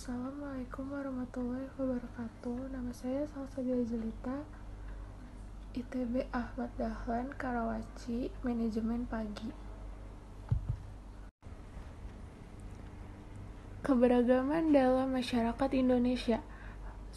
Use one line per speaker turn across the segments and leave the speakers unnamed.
Assalamualaikum warahmatullahi wabarakatuh. Nama saya Salsabila Jelita, ITB Ahmad Dahlan, Karawaci, Manajemen Pagi. Keberagaman dalam masyarakat Indonesia.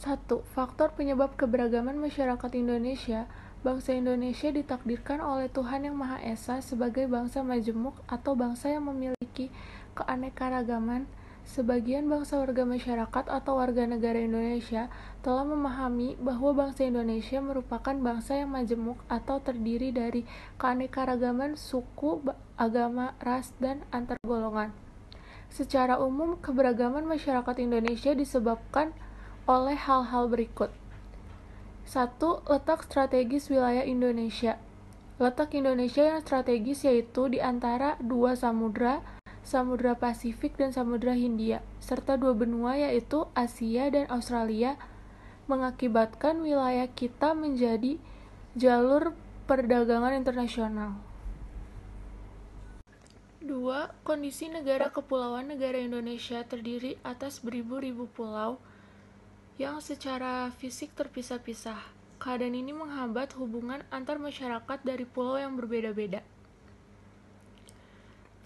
1. Faktor penyebab keberagaman masyarakat Indonesia. Bangsa Indonesia ditakdirkan oleh Tuhan Yang Maha Esa sebagai bangsa majemuk atau bangsa yang memiliki keanekaragaman. Sebagian bangsa warga masyarakat atau warga negara Indonesia telah memahami bahwa bangsa Indonesia merupakan bangsa yang majemuk atau terdiri dari keanekaragaman suku, agama, ras, dan antar golongan. Secara umum, keberagaman masyarakat Indonesia disebabkan oleh hal-hal berikut. 1. Letak strategis wilayah Indonesia. Letak Indonesia yang strategis yaitu di antara dua samudra, Samudra Pasifik dan Samudra Hindia, serta dua benua yaitu Asia dan Australia, mengakibatkan wilayah kita menjadi jalur perdagangan internasional. 2. Kondisi negara kepulauan negara Indonesia terdiri atas beribu-ribu pulau yang secara fisik terpisah-pisah. Keadaan ini menghambat hubungan antar masyarakat dari pulau yang berbeda-beda.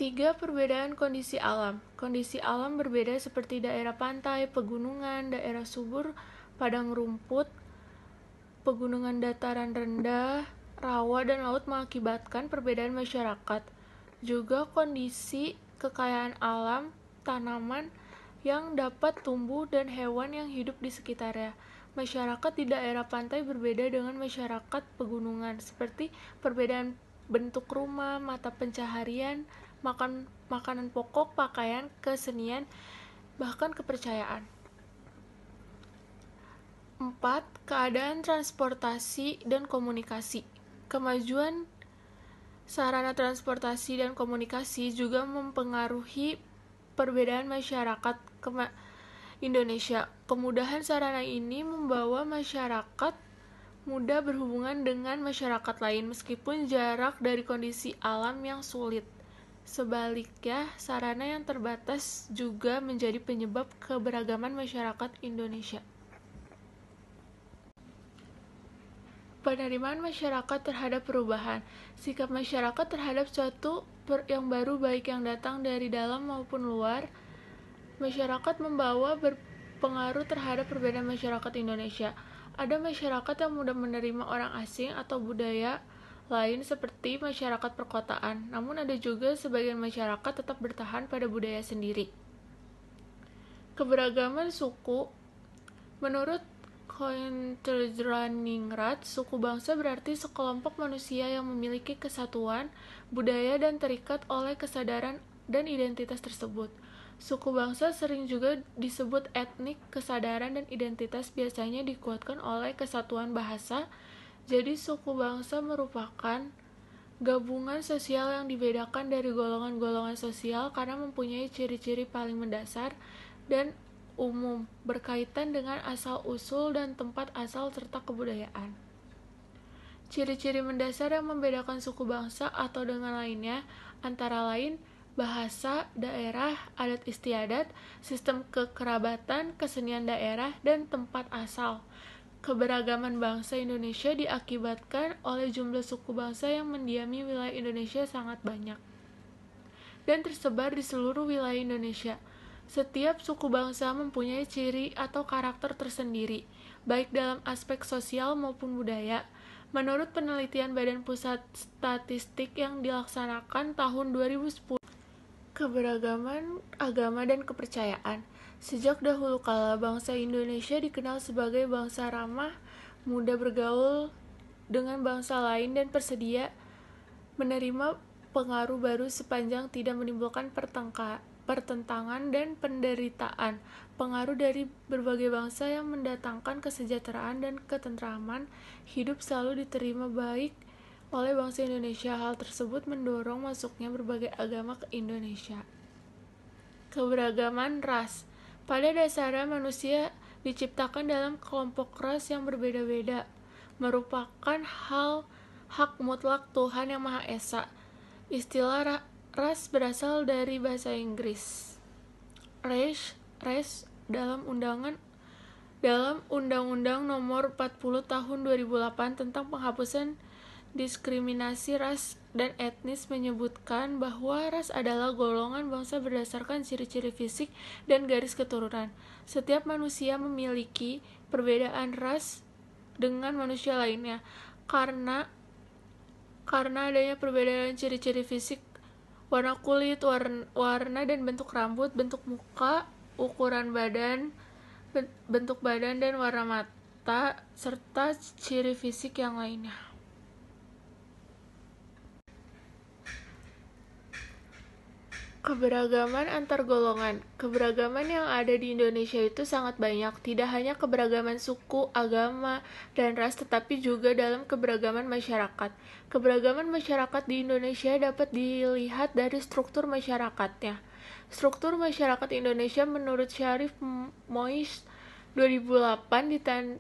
3. Perbedaan kondisi alam. Kondisi alam berbeda seperti daerah pantai, pegunungan, daerah subur, padang rumput, pegunungan dataran rendah, rawa, dan laut mengakibatkan perbedaan masyarakat. Juga kondisi kekayaan alam, tanaman yang dapat tumbuh dan hewan yang hidup di sekitarnya. Masyarakat di daerah pantai berbeda dengan masyarakat pegunungan, seperti perbedaan bentuk rumah, mata pencaharian, makanan pokok, pakaian, kesenian, bahkan kepercayaan. 4. Keadaan transportasi dan komunikasi. Kemajuan sarana transportasi dan komunikasi juga mempengaruhi perbedaan masyarakat Indonesia. Kemudahan sarana ini membawa masyarakat mudah berhubungan dengan masyarakat lain meskipun jarak dari kondisi alam yang sulit. Sebaliknya, sarana yang terbatas juga menjadi penyebab keberagaman masyarakat Indonesia. Penerimaan masyarakat terhadap perubahan. Sikap masyarakat terhadap suatu yang baru baik yang datang dari dalam maupun luar. Masyarakat membawa berpengaruh terhadap perbedaan masyarakat Indonesia. Ada masyarakat yang mudah menerima orang asing atau budaya lain seperti masyarakat perkotaan, namun ada juga sebagian masyarakat tetap bertahan pada budaya sendiri. Keberagaman suku. Menurut Kointelligraningrat, suku bangsa berarti sekelompok manusia yang memiliki kesatuan, budaya, dan terikat oleh kesadaran dan identitas tersebut. Suku bangsa sering juga disebut etnik. Kesadaran dan identitas biasanya dikuatkan oleh kesatuan bahasa. Jadi suku bangsa merupakan gabungan sosial yang dibedakan dari golongan-golongan sosial karena mempunyai ciri-ciri paling mendasar dan umum berkaitan dengan asal-usul dan tempat asal serta kebudayaan. Ciri-ciri mendasar yang membedakan suku bangsa atau dengan lainnya antara lain bahasa, daerah, adat istiadat, sistem kekerabatan, kesenian daerah, dan tempat asal. Keberagaman bangsa Indonesia diakibatkan oleh jumlah suku bangsa yang mendiami wilayah Indonesia sangat banyak dan tersebar di seluruh wilayah Indonesia. Setiap suku bangsa mempunyai ciri atau karakter tersendiri, baik dalam aspek sosial maupun budaya. Menurut penelitian Badan Pusat Statistik yang dilaksanakan tahun 2010, keberagaman agama dan kepercayaan. Sejak dahulu kala, bangsa Indonesia dikenal sebagai bangsa ramah, mudah bergaul dengan bangsa lain, dan bersedia menerima pengaruh baru sepanjang tidak menimbulkan pertentangan dan penderitaan. Pengaruh dari berbagai bangsa yang mendatangkan kesejahteraan dan ketentraman hidup selalu diterima baik oleh bangsa Indonesia. Hal tersebut mendorong masuknya berbagai agama ke Indonesia. Keberagaman ras. Pada dasarnya manusia diciptakan dalam kelompok ras yang berbeda-beda, merupakan hak mutlak Tuhan Yang Maha Esa. Istilah ras berasal dari bahasa Inggris race dalam Undang-Undang Nomor 40 Tahun 2008 tentang penghapusan diskriminasi ras dan etnis menyebutkan bahwa ras adalah golongan bangsa berdasarkan ciri-ciri fisik dan garis keturunan. Setiap manusia memiliki perbedaan ras dengan manusia lainnya karena adanya perbedaan ciri-ciri fisik, warna kulit, warna dan bentuk rambut, bentuk muka, ukuran badan, bentuk badan dan warna mata, serta ciri fisik yang lainnya. Keberagaman antar golongan. Keberagaman yang ada di Indonesia itu sangat banyak, tidak hanya keberagaman suku, agama, dan ras, tetapi juga dalam keberagaman masyarakat. Keberagaman masyarakat di Indonesia dapat dilihat dari struktur masyarakatnya. Struktur masyarakat Indonesia menurut Syarif Mois 2008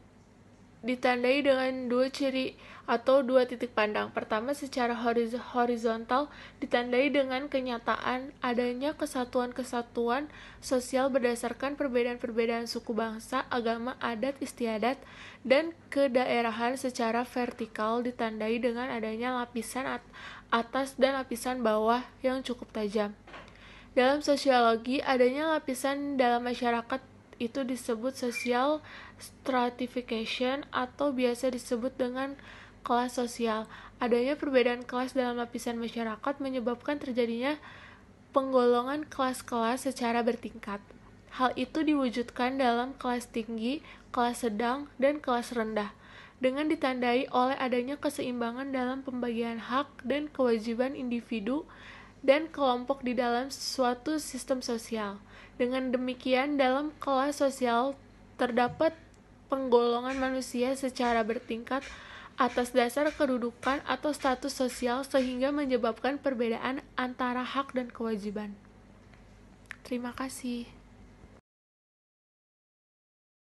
ditandai dengan dua ciri atau dua titik pandang. Pertama, secara horizontal ditandai dengan kenyataan adanya kesatuan-kesatuan sosial berdasarkan perbedaan-perbedaan suku bangsa, agama, adat istiadat, dan kedaerahan. Secara vertikal ditandai dengan adanya lapisan atas dan lapisan bawah yang cukup tajam. Dalam sosiologi, adanya lapisan dalam masyarakat itu disebut social stratification atau biasa disebut dengan kelas sosial. Adanya perbedaan kelas dalam lapisan masyarakat menyebabkan terjadinya penggolongan kelas-kelas secara bertingkat. Hal itu diwujudkan dalam kelas tinggi, kelas sedang, dan kelas rendah, dengan ditandai oleh adanya keseimbangan dalam pembagian hak dan kewajiban individu dan kelompok di dalam suatu sistem sosial. Dengan demikian, dalam kelas sosial terdapat penggolongan manusia secara bertingkat atas dasar kedudukan atau status sosial sehingga menyebabkan perbedaan antara hak dan kewajiban. Terima kasih.